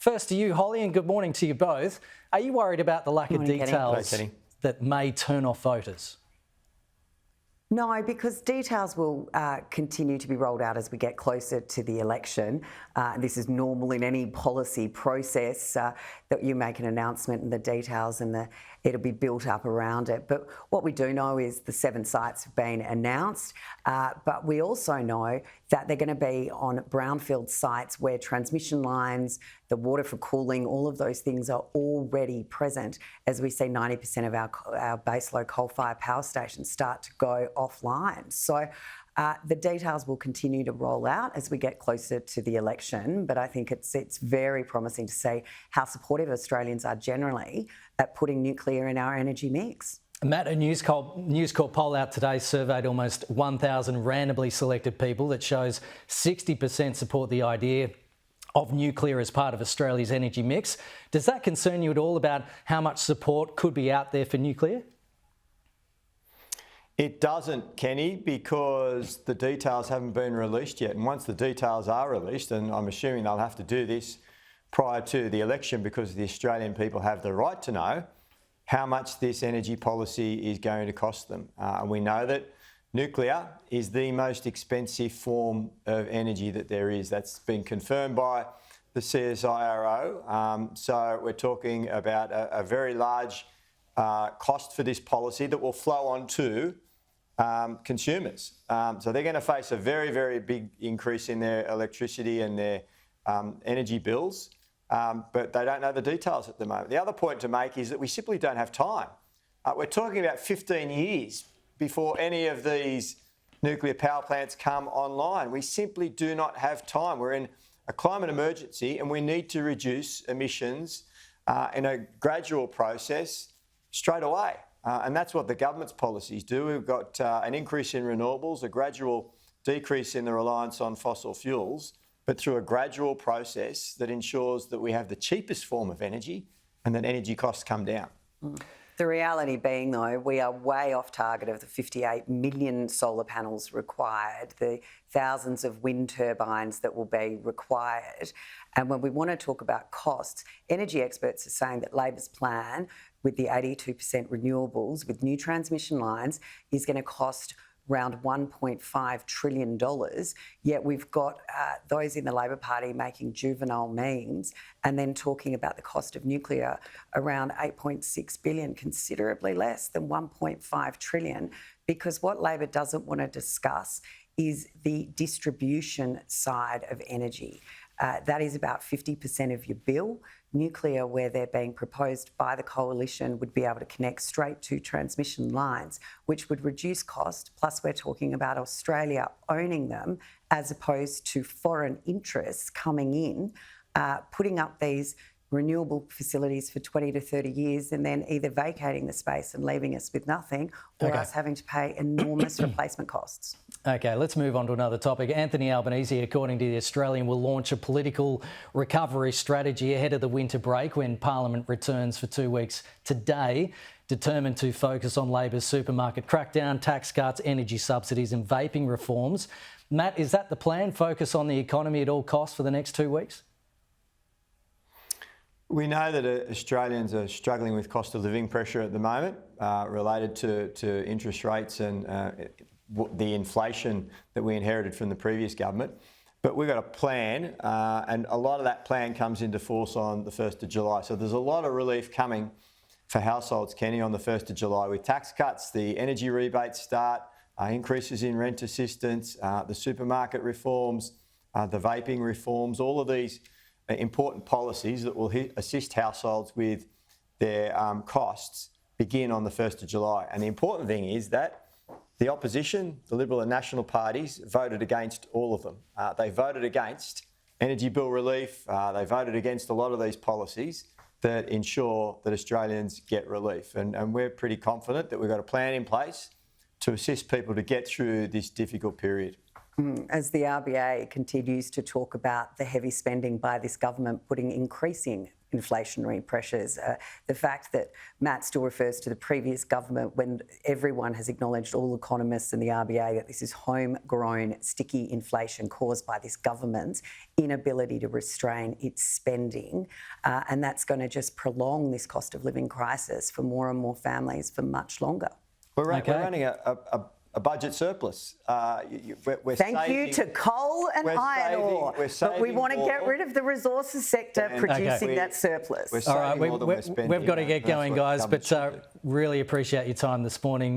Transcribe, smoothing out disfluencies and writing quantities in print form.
First to you, Hollie, and good morning to you both. Are you worried about the lack of details that may turn off voters? No, because details will continue to be rolled out as we get closer to the election. This is normal in any policy process that you make an announcement and the details and it'll be built up around it. But what we do know is the 7 sites have been announced, but we also know that they're going to be on brownfield sites where transmission lines, the water for cooling, all of those things are already present as we see 90% of our baseload coal-fired power stations start to go offline. So the details will continue to roll out as we get closer to the election, but I think it's very promising to see how supportive Australians are generally at putting nuclear in our energy mix. Matt, a News Corp poll out today surveyed almost 1,000 randomly selected people that shows 60% support the idea of nuclear as part of Australia's energy mix. Does that concern you at all about how much support could be out there for nuclear? It doesn't, Kenny, because the details haven't been released yet. And once the details are released, and I'm assuming they'll have to do this prior to the election because the Australian people have the right to know how much this energy policy is going to cost them. And we know that nuclear is the most expensive form of energy that there is. That's been confirmed by the CSIRO. So we're talking about a very large cost for this policy that will flow on to consumers. So they're going to face a very, very big increase in their electricity and their energy bills. But they don't know the details at the moment. The other point to make is that we simply don't have time. We're talking about 15 years before any of these nuclear power plants come online. We simply do not have time. We're in a climate emergency and we need to reduce emissions in a gradual process straight away. And that's what the government's policies do. We've got an increase in renewables, a gradual decrease in the reliance on fossil fuels, but through a gradual process that ensures that we have the cheapest form of energy and that energy costs come down. The reality being, though, we are way off target of the 58 million solar panels required, the thousands of wind turbines that will be required. And when we want to talk about costs, energy experts are saying that Labor's plan with the 82% renewables, with new transmission lines, is going to cost around $1.5 trillion, yet we've got those in the Labor Party making juvenile memes and then talking about the cost of nuclear around $8.6 billion, considerably less than $1.5 trillion, because what Labor doesn't want to discuss is the distribution side of energy. That is about 50% of your bill. Nuclear, where they're being proposed by the coalition, would be able to connect straight to transmission lines, which would reduce cost. Plus, we're talking about Australia owning them as opposed to foreign interests coming in, putting up these renewable facilities for 20 to 30 years and then either vacating the space and leaving us with nothing or us having to pay enormous replacement costs. OK, let's move on to another topic. Anthony Albanese, according to The Australian, will launch a political recovery strategy ahead of the winter break when Parliament returns for 2 weeks today, determined to focus on Labor's supermarket crackdown, tax cuts, energy subsidies and vaping reforms. Matt, is that the plan? Focus on the economy at all costs for the next 2 weeks? We know that Australians are struggling with cost of living pressure at the moment related to interest rates and the inflation that we inherited from the previous government. But we've got a plan and a lot of that plan comes into force on the 1st of July. So there's a lot of relief coming for households, Kenny, on the 1st of July with tax cuts, the energy rebates start, increases in rent assistance, the supermarket reforms, the vaping reforms, all of these important policies that will assist households with their costs begin on the 1st of July. And the important thing is that the opposition, the Liberal and National parties, voted against all of them. They voted against energy bill relief. They voted against a lot of these policies that ensure that Australians get relief. And we're pretty confident that we've got a plan in place to assist people to get through this difficult period. As the RBA continues to talk about the heavy spending by this government, putting increasing inflationary pressures. The fact that Matt still refers to the previous government when everyone has acknowledged, all economists and the RBA, that this is homegrown sticky inflation caused by this government's inability to restrain its spending, and that's going to just prolong this cost of living crisis for more and more families for much longer. We're running a budget surplus. We're Thank you to coal and iron ore, but we want to get rid of the resources sector producing that surplus. All right, we've got to get going, guys, but really appreciate your time this morning.